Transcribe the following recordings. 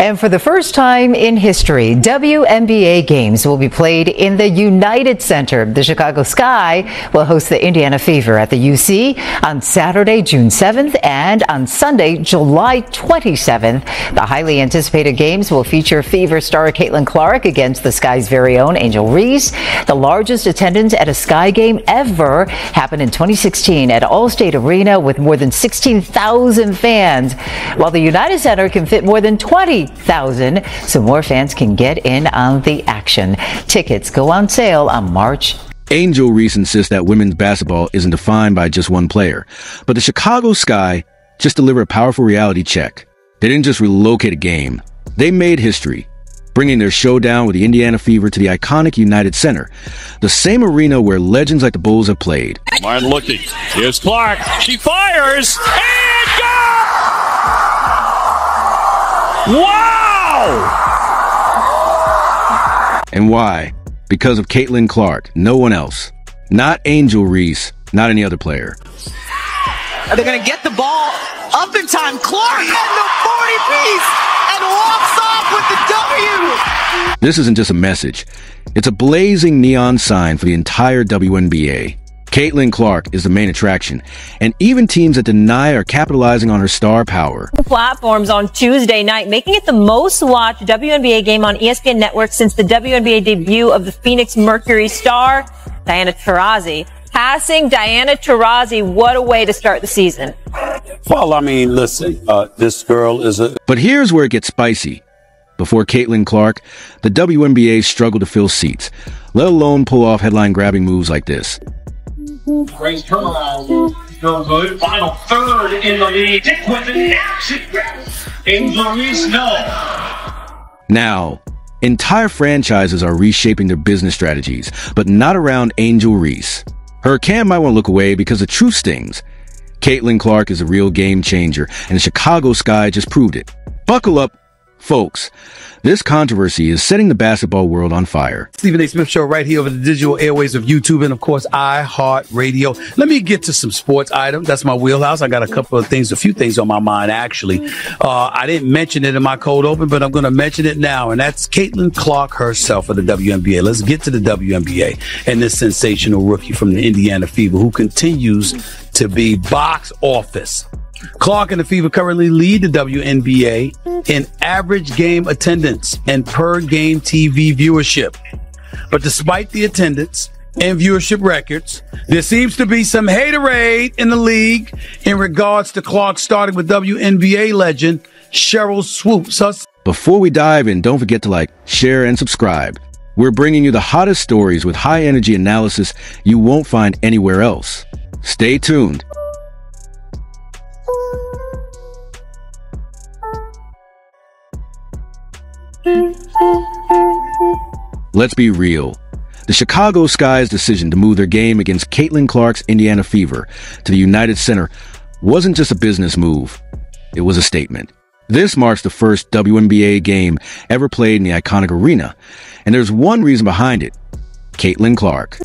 And for the first time in history, WNBA games will be played in the United Center. The Chicago Sky will host the Indiana Fever at the UC on Saturday, June 7th, and on Sunday, July 27th. The highly anticipated games will feature Fever star Caitlin Clark against the Sky's very own Angel Reese. The largest attendance at a Sky game ever happened in 2016 at Allstate Arena with more than 16,000 fans, while the United Center can fit more than 20,000, so more fans can get in on the action. Tickets go on sale on March. Angel Reese insists that women's basketball isn't defined by just one player, but the Chicago Sky just delivered a powerful reality check. They didn't just relocate a game, they made history, bringing their showdown with the Indiana Fever to the iconic United Center, the same arena where legends like the Bulls have played. Martin looking. Here's Clark. She fires. And go! Wow! And why? Because of Caitlin Clark, no one else. Not Angel Reese, not any other player. They're going to get the ball up in time. Clark on the 40-piece and walks off with the W. This isn't just a message. It's a blazing neon sign for the entire WNBA. Caitlin Clark is the main attraction, and even teams that deny are capitalizing on her star power. Platforms on Tuesday night, making it the most watched WNBA game on ESPN Network since the WNBA debut of the Phoenix Mercury star, Diana Taurasi. Passing Diana Taurasi, what a way to start the season. Well, I mean, listen, this girl is a... But here's where it gets spicy. Before Caitlin Clark, the WNBA struggled to fill seats, let alone pull off headline-grabbing moves like this. Race turnaround, no good. Final third in the lead. Dick with the action. Angel Reese, no. Now, entire franchises are reshaping their business strategies, but not around Angel Reese. Her camp might want to look away because the truth stings. Caitlin Clark is a real game changer, and the Chicago Sky just proved it. Buckle up, folks. This controversy is setting the basketball world on fire. Stephen A. Smith Show right here over the digital airways of YouTube and, of course, iHeartRadio. Let me get to some sports items. That's my wheelhouse. I got a few things on my mind, actually. I didn't mention it in my cold open, but I'm going to mention it now, and that's Caitlin Clark herself of the WNBA. Let's get to the WNBA and this sensational rookie from the Indiana Fever who continues to be box office. Clark and the Fever currently lead the WNBA in average game attendance and per game TV viewership. But despite the attendance and viewership records, there seems to be some haterade in the league in regards to Clark starting with WNBA legend Sheryl Swoopes. Before we dive in, don't forget to like, share, and subscribe. We're bringing you the hottest stories with high-energy analysis you won't find anywhere else. Stay tuned. Let's be real. The Chicago Sky's decision to move their game against Caitlin Clark's Indiana Fever to the United Center wasn't just a business move. It was a statement. This marks the first WNBA game ever played in the iconic arena, and there's one reason behind it: Caitlin Clark.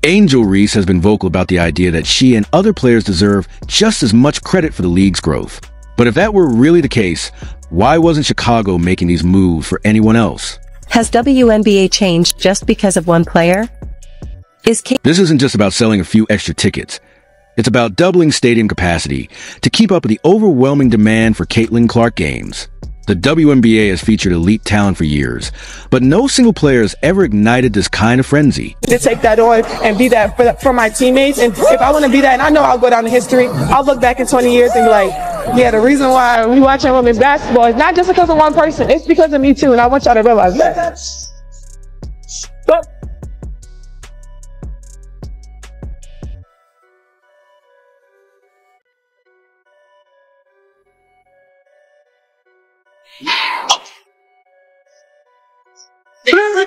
Angel Reese has been vocal about the idea that she and other players deserve just as much credit for the league's growth. But if that were really the case, why wasn't Chicago making these moves for anyone else? Has WNBA changed just because of one player? This isn't just about selling a few extra tickets. It's about doubling stadium capacity to keep up with the overwhelming demand for Caitlin Clark games. The WNBA has featured elite talent for years, but no single player has ever ignited this kind of frenzy. To take that on and be that for my teammates, and if I want to be that, and I know I'll go down in history, I'll look back in 20 years and be like, yeah, the reason why we watching women's basketball is not just because of one person, it's because of me too, and I want y'all to realize that. But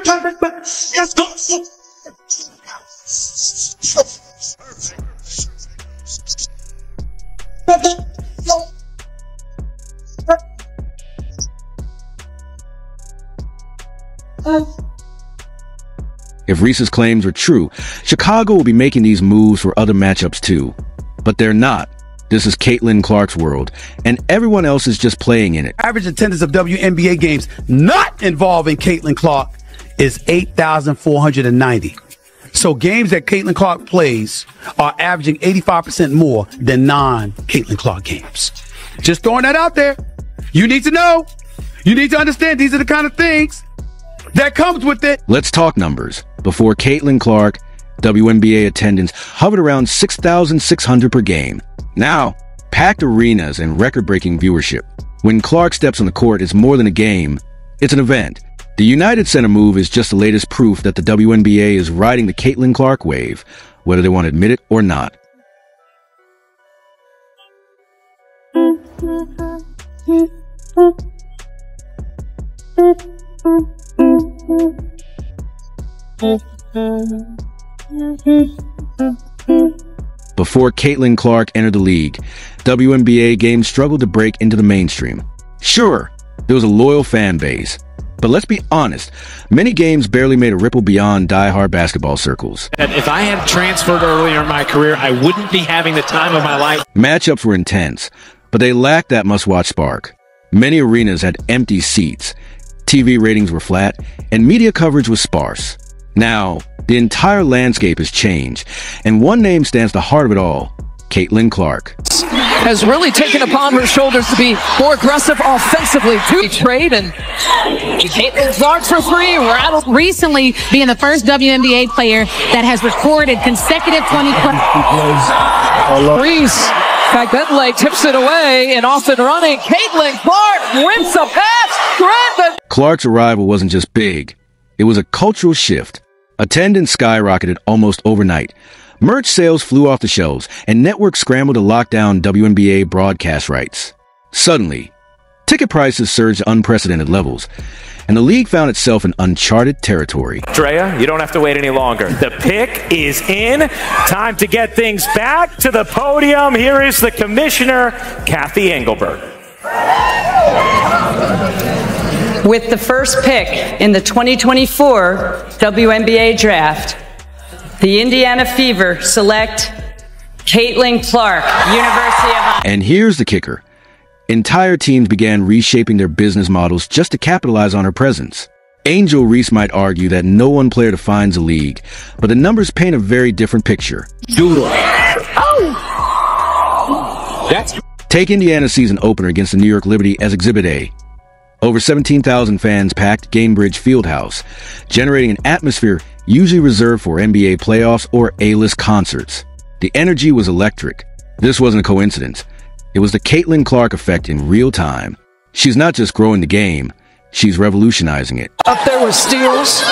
let's go. If Reese's claims are true, Chicago will be making these moves for other matchups too. But they're not. This is Caitlin Clark's world, and everyone else is just playing in it. Average attendance of WNBA games not involving Caitlin Clark is 8,490. So games that Caitlin Clark plays are averaging 85% more than non-Caitlin Clark games. Just throwing that out there. You need to know. You need to understand these are the kind of things that comes with it. Let's talk numbers. Before Caitlin Clark, WNBA attendance hovered around 6,600 per game. Now, packed arenas and record-breaking viewership. When Clark steps on the court, it's more than a game. It's an event. The United Center move is just the latest proof that the WNBA is riding the Caitlin Clark wave, whether they want to admit it or not. Before Caitlin Clark entered the league, WNBA games struggled to break into the mainstream. Sure, there was a loyal fan base, but let's be honest, many games barely made a ripple beyond die-hard basketball circles. If I had transferred earlier in my career, I wouldn't be having the time of my life. Matchups were intense, but they lacked that must-watch spark. Many arenas had empty seats, TV ratings were flat, and media coverage was sparse. Now, the entire landscape has changed, and one name stands at the heart of it all: Caitlin Clark. Has really taken upon her shoulders to be more aggressive offensively to trade, and Caitlin Clark for three rattled. Recently being the first WNBA player that has recorded consecutive 20 Reese Bentley tips it away and off and running. Caitlin Clark wins a pass. Clark's arrival wasn't just big, it was a cultural shift. Attendance skyrocketed almost overnight. Merch sales flew off the shelves, and networks scrambled to lock down WNBA broadcast rights. Suddenly, ticket prices surged to unprecedented levels, and the league found itself in uncharted territory. Drea, you don't have to wait any longer. The pick is in. Time to get things back to the podium. Here is the commissioner, Kathy Engelberg. With the first pick in the 2024 WNBA draft, the Indiana Fever select Caitlin Clark, University of Iowa. And here's the kicker. Entire teams began reshaping their business models just to capitalize on her presence. Angel Reese might argue that no one player defines a league, but the numbers paint a very different picture. Take Indiana's season opener against the New York Liberty as Exhibit A. Over 17,000 fans packed Gainbridge Fieldhouse, generating an atmosphere usually reserved for NBA playoffs or A-list concerts. The energy was electric. This wasn't a coincidence. It was the Caitlin Clark effect in real time. She's not just growing the game, she's revolutionizing it. Up there with steals.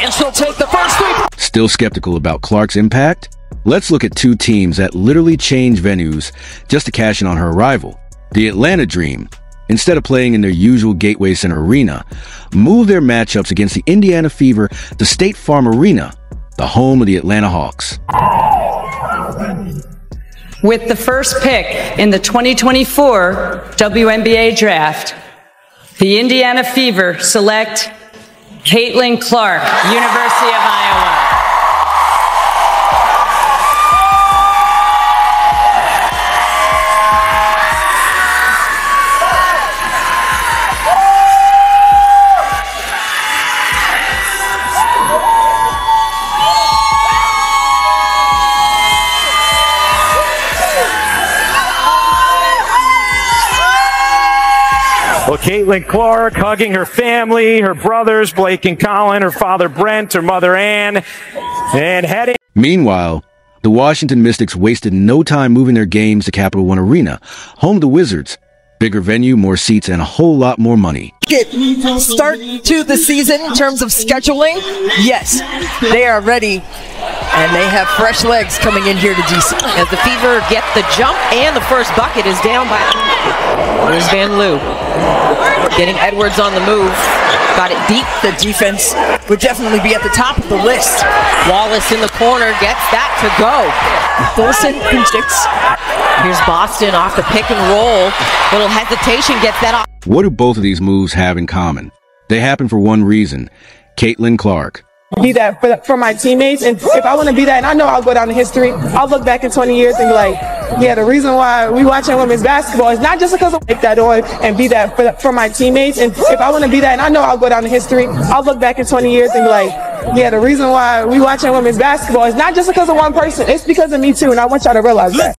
And she'll take the first three. Still skeptical about Clark's impact? Let's look at two teams that literally changed venues just to cash in on her arrival. The Atlanta Dream, instead of playing in their usual Gateway Center arena, moved their matchups against the Indiana Fever to State Farm Arena, the home of the Atlanta Hawks. With the first pick in the 2024 WNBA draft, the Indiana Fever select Caitlin Clark, University of Iowa. Well, Caitlin Clark hugging her family, her brothers, Blake and Colin, her father Brent, her mother Ann, and heading. Meanwhile, the Washington Mystics wasted no time moving their games to Capital One Arena, home of the Wizards. Bigger venue, more seats, and a whole lot more money. Start to the season in terms of scheduling. Yes, they are ready, and they have fresh legs coming in here to DC. As the Fever get the jump, and the first bucket is down by... Here's Van Loo. Getting Edwards on the move. Got it deep. The defense would definitely be at the top of the list. Wallace in the corner gets that to go. Wilson sticks. Here's Boston off the pick and roll. Little hesitation gets that off. What do both of these moves have in common? They happen for one reason. Caitlin Clark. Be that for my teammates, and if I want to be that, and I know I'll go down in history, I'll look back in 20 years and be like, yeah, the reason why we watching women's basketball is not just because I take that on and be that for my teammates, and if I want to be that, and I know I'll go down in history, I'll look back in 20 years and be like, yeah, the reason why we watching women's basketball is not just because of one person, it's because of me too, and I want y'all to realize that.